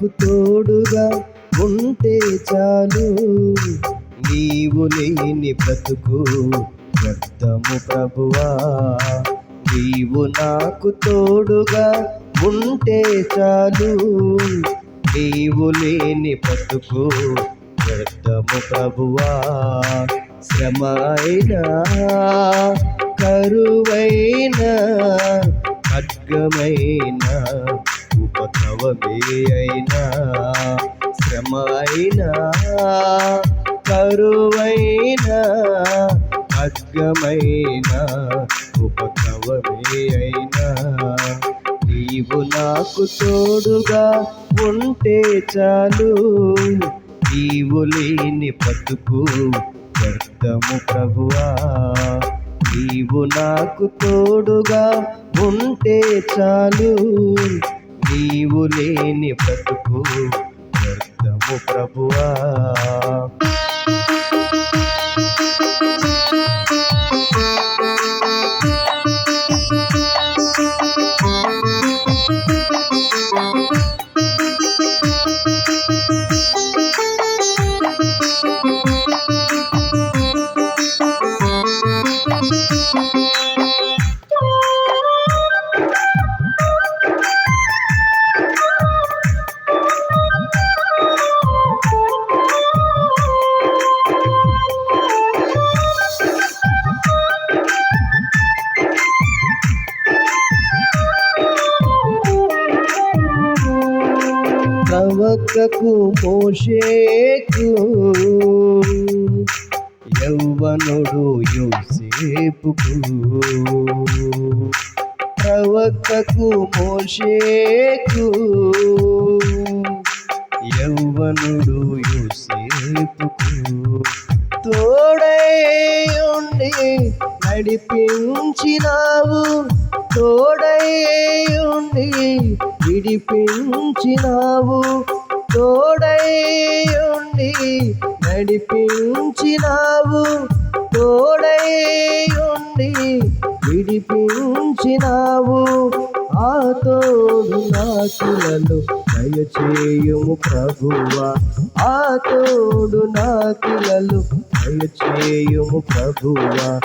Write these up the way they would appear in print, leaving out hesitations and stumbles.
నాకు తోడుగా ఉంటే చాలు. నీవు లేని బ్రతుకు వ్యర్థము ప్రభువా. నీవు నాకు తోడుగా ఉంటే చాలు. నీవు లేని బ్రతుకు వ్యర్థము ప్రభువా. శ్రమ అయినా కరువైనా ఖడ్గమైన ఉపద్రవమే అయినా, శ్రమ అయినా కరువైనా ఖడ్గమైన ఉపద్రవమే అయినా, నీవు నాకు తోడుగా ఉంటే చాలు. నీవు లేని బ్రతుకు వ్యర్థము ప్రభువా. నీవు నాకు తోడుగా ఉంటే చాలు. నీవు లేని బ్రతుకు వ్యర్థము ప్రభువా. ప్రవక్తకు మోషేకు యౌవనుడు యోసేపుకు, ప్రవక్తకు మోషేకు యౌవనుడు యోసేపుకు తోడై ఉండి నడిపించినావు. తోడై ఉండి విడిపించినావు. తోడై ఉండి నడిపించినావు. తోడై ఉండి విడిపించినావు. ఆ తోడు నాకిలలో దయచేయుము ప్రభువా. ఆ తోడు నాకిలలో దయచేయుము ప్రభువా.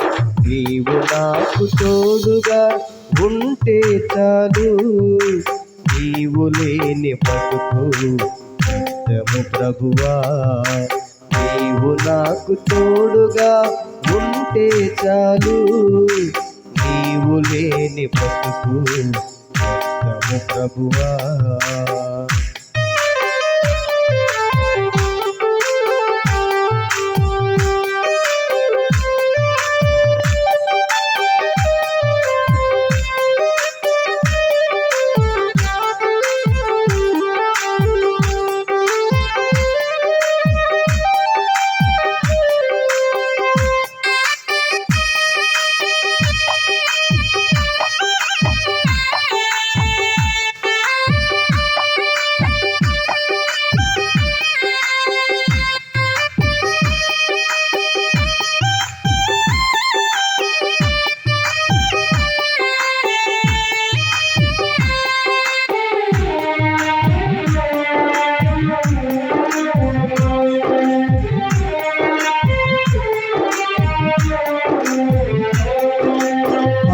నీవు నాకు తోడుగా ఉంటే చాలు. నీవు లేని బ్రతుకు వ్యర్థము ప్రభువా. నీవు నాకు తోడుగా ఉంటే చాలు. నీవు లేని బ్రతుకు వ్యర్థము ప్రభువా.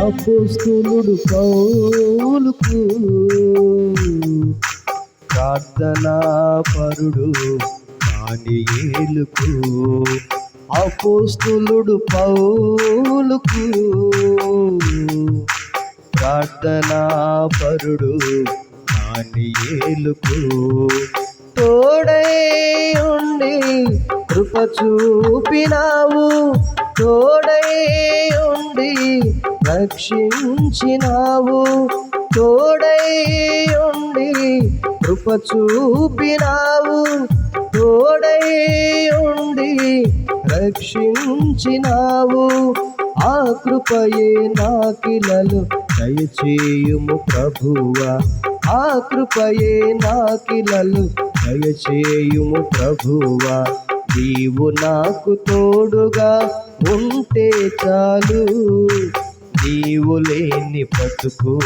అపోస్తలుడు పౌలుకు ప్రార్థనా పరుడు దానియేలుకు, అపోస్తలుడు పౌలుకు ప్రార్థనా పరుడు దానియేలుకు తోడై ఉండి కృప చూపినావు. తోడై ఉండి రక్షించినావు. తోడై ఉండి కృప చూపినావు. తోడై ఉండి రక్షించినావు. ఆ కృపయే నాకిలలో దయచేయుము ప్రభువా. ఆ కృపయే నాకిలలో దయచేయుము ప్రభువా. నీవు నాకు తోడుగా ఉంటే చాలు. నీవు లేని బ్రతుకు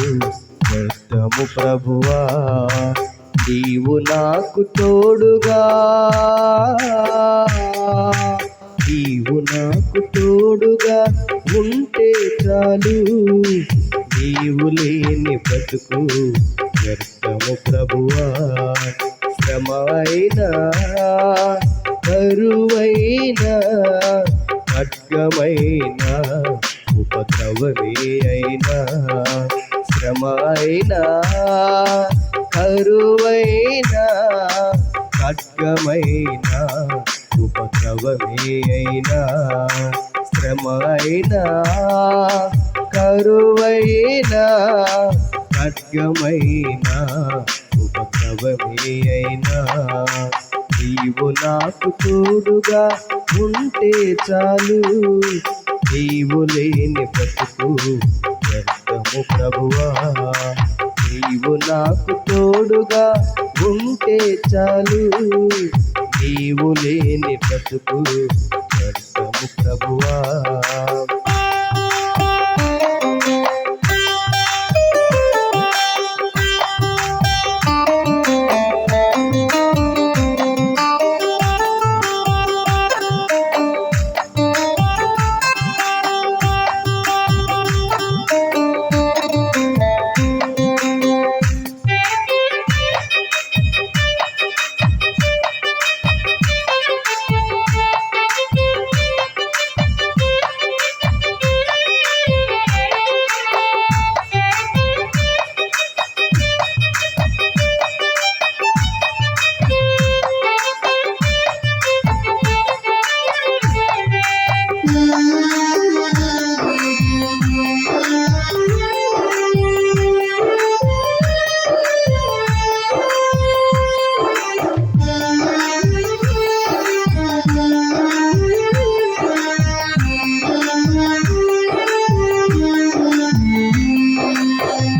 వ్యర్థము ప్రభువా. నీవు నాకు తోడుగా, నీవు నాకు తోడుగా ఉంటే చాలు. నీవు లేని బ్రతుకు వ్యర్థము ప్రభువా. శ్రమ అయినా కరువైనా ఖడ్గమైన ఉపద్రవమే అయినా, శ్రమ అయినా కరువైనా ఖడ్గమైన ఉపద్రవమే అయినా, శ్రమ అయినా కరువైనా ఖడ్గమైన ఉపద్రవమే అయినా, నీవు నాకు తోడుగా ఉంటే చాలు. నీవు లేని బ్రతుకు వ్యర్థము ప్రభువా. నీవు నాకు తోడుగా ఉంటే చాలు. నీవు లేని బ్రతుకు వ్యర్థము ప్రభువా.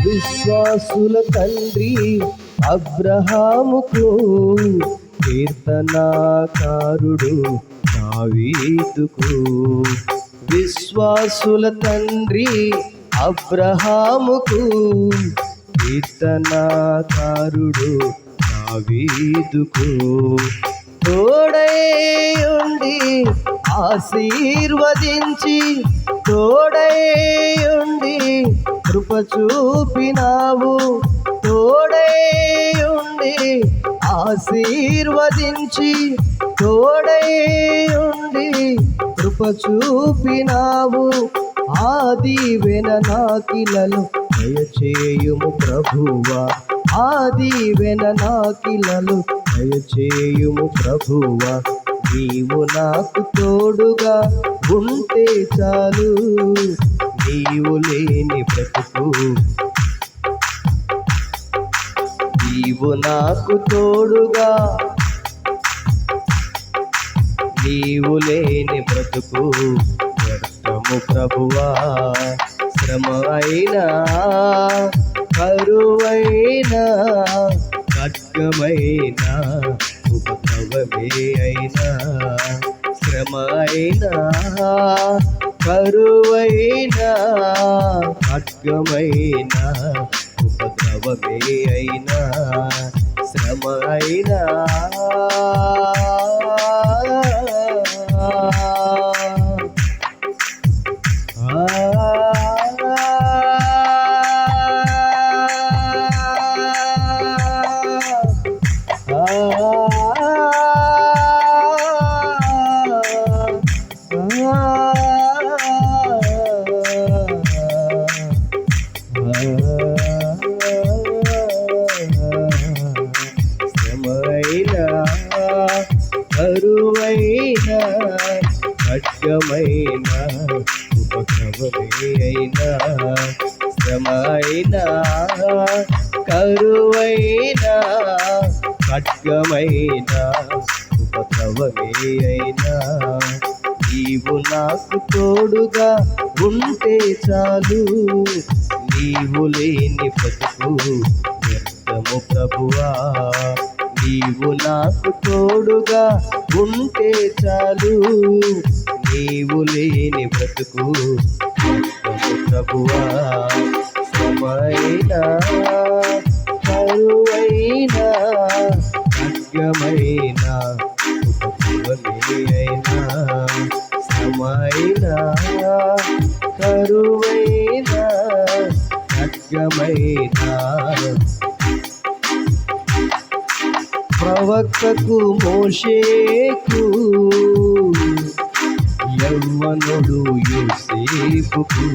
విశ్వాసుల తండ్రి అబ్రహాముకు కీర్తనాకారుడు దావీదుకు. విశ్వాసుల తండ్రి అబ్రహాముకు కీర్తనాకారుడు దావీదుకు. తోడై ఉండి ఆశీర్వదించి, తోడై ఉండి కృప చూపినావు. తోడై ఉండి ఆశీర్వదించి, తోడై ఉండి కృప చూపినావు. ఆ దీవెన నాకిలలో దయచేయుము ప్రభువా. ఆ దీవెన నాకిలలో దయచేయుము ప్రభువా. నీవు నాకు తోడుగా ఉంటే చాలు. నీవు లేని బ్రతుకు, నీవు నాకు తోడుగా, నీవు లేని బ్రతుకు వ్యర్థము ప్రభువా. శ్రమ అయినా కరువైనా ఖడ్గమైన ఉపద్రవమే అయినా, శ్రమ అయినా కరువైనా ఖడ్గమైన ఉపద్రవమే అయినా, శ్రమ అయినా శ్రమైనా కరువైనా ఖడ్గమైన ఉపద్రవమే అయినా, శ్రమైనా కరువైనా ఖడ్గమైన ఉపద్రవమే అయినా, నీవు నాకు తోడుగా ఉంటే చాలు. నీవు లేని బ్రతుకు వ్యర్థము ప్రభువా. నీవు నాకు తోడుగా ఉంటే చాలు. నీవు లేని బ్రతుకు వ్యర్థము ప్రభువా. శ్రమైనా కరువైనా ఖడ్గమైన ఉపద్రవమే అయినా శ్రమైనా కరువైనా ఖడ్గమైనా ప్రవక్తకు మోషేకు యవ్వనుడు యోసేపుకు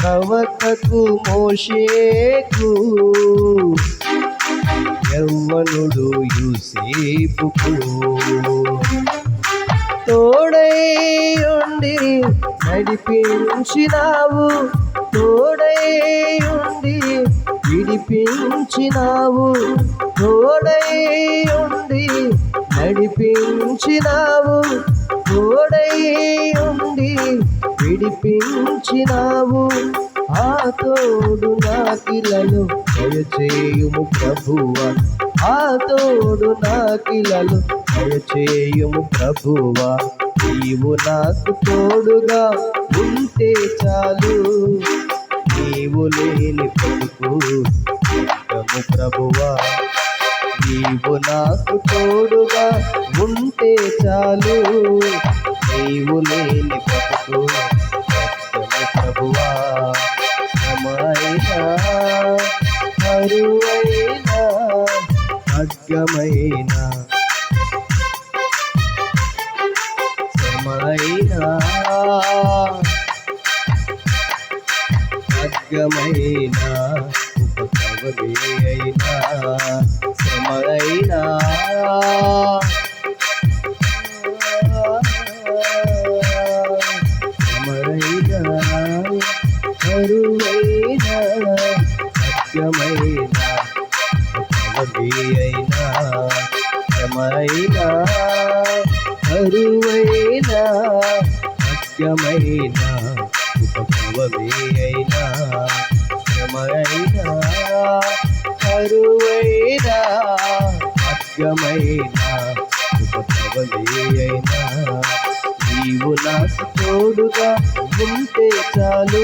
ప్రవక్తకు మోషేకు యవ్వనుడు యోసేపుకు తోడై ఉండి నడిపించినావు తోడై ఉండి విడిపించినావు తోడై ఉండి నడిపించినావు తోడై ఉండి విడిపించినావు ఆ తోడు నాకిలలో దయచేయుము ప్రభువా ఆ తోడు నాకిలలో దయచేయుము ప్రభువా నీవు నాకు తోడుగా ఉంటే చాలు నీవు లేని బ్రతుకు వ్యర్థము ప్రభువా నీవు నాకు తోడుగా ఉంటే చాలు నీవు లేని బ్రతుకు వ్యర్థము ప్రభువా శ్రమైనా కరువైనా ఖడ్గమైనా శ్రమైనా ఖడ్గమైనా ఉపద్రవమే అయినా శ్రమైనా శ్రమైనా కరువైనా ఖడ్గమైనా ఉపద్రవమే అయినా శ్రమైనా కరువైనా ఖడ్గమైనా ఉపద్రవమే అయినా శ్రమైనా కరువైనా ఖడ్గమైనా ఉపద్రవమే అయినా నీవు నాకు తోడుగా ఉంటే చాలు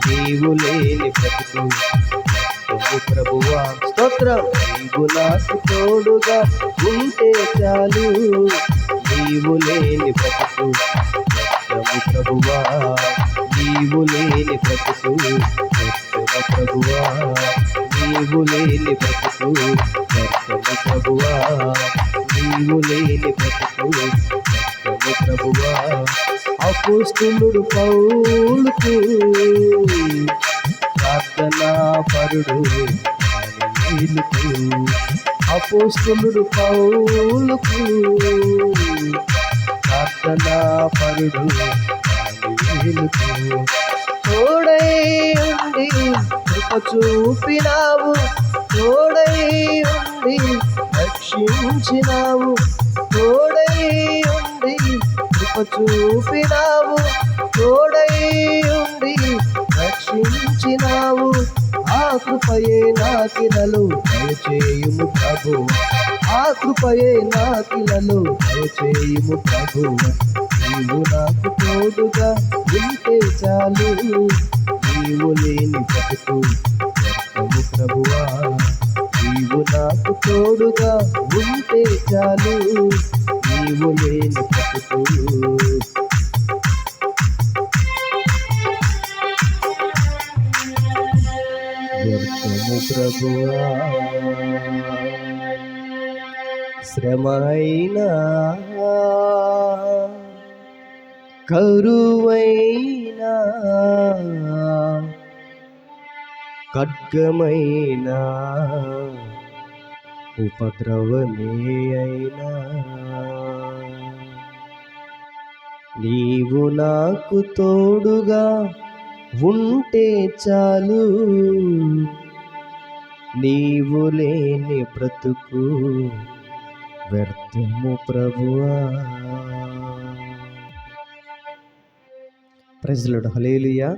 నీవు లేని బ్రతుకు వ్యర్థము ప్రభువా స్తోత్రం నీవు నాకు తోడుగా ఉంటే చాలు నీవు లేని బ్రతుకు వ్యర్థము ప్రభువా నీవు లేని బ్రతుకు వ్యర్థము ప్రభువా నీవు లేని బ్రతుకు వ్యర్థము ప్రభువా నీవు లేని బ్రతుకు వ్యర్థము ప్రభువా అపోస్తలుడు పౌలుకు ప్రార్థనా పరుడు దానియేలుకు అపోస్తలుడు పౌలుకు ప్రార్థనా పరుడు దానియేలుకు తోడై ఉండి కృప చూపినావు తోడై ఉండి రక్షించినావు తోడై ఉండి కృప చూపినావు తోడై ఉండి రక్షించినావు ఆ కృపయే నాకిలలో దయచేయుము ప్రభువా ఆ కృపయే నాకిలలో దయచేయుము ప్రభువా నీవు నాకు తోడుగా ఉంటే చాలు నీవు లేని బ్రతుకు వ్యర్థము ప్రభువా నీవు నాకు తోడుగా ఉంటే చాలు నీవు లేని బ్రతుకు వ్యర్థము ప్రభువా శ్రమైనా కరువైనా ఖడ్గమైనా ఉపద్రవమే అయినా నీవు నాకు తోడుగా ఉంటే చాలు నీవు లేని బ్రతుకు వ్యర్థము ప్రభువా. Praise the Lord. హల్లెలూయా.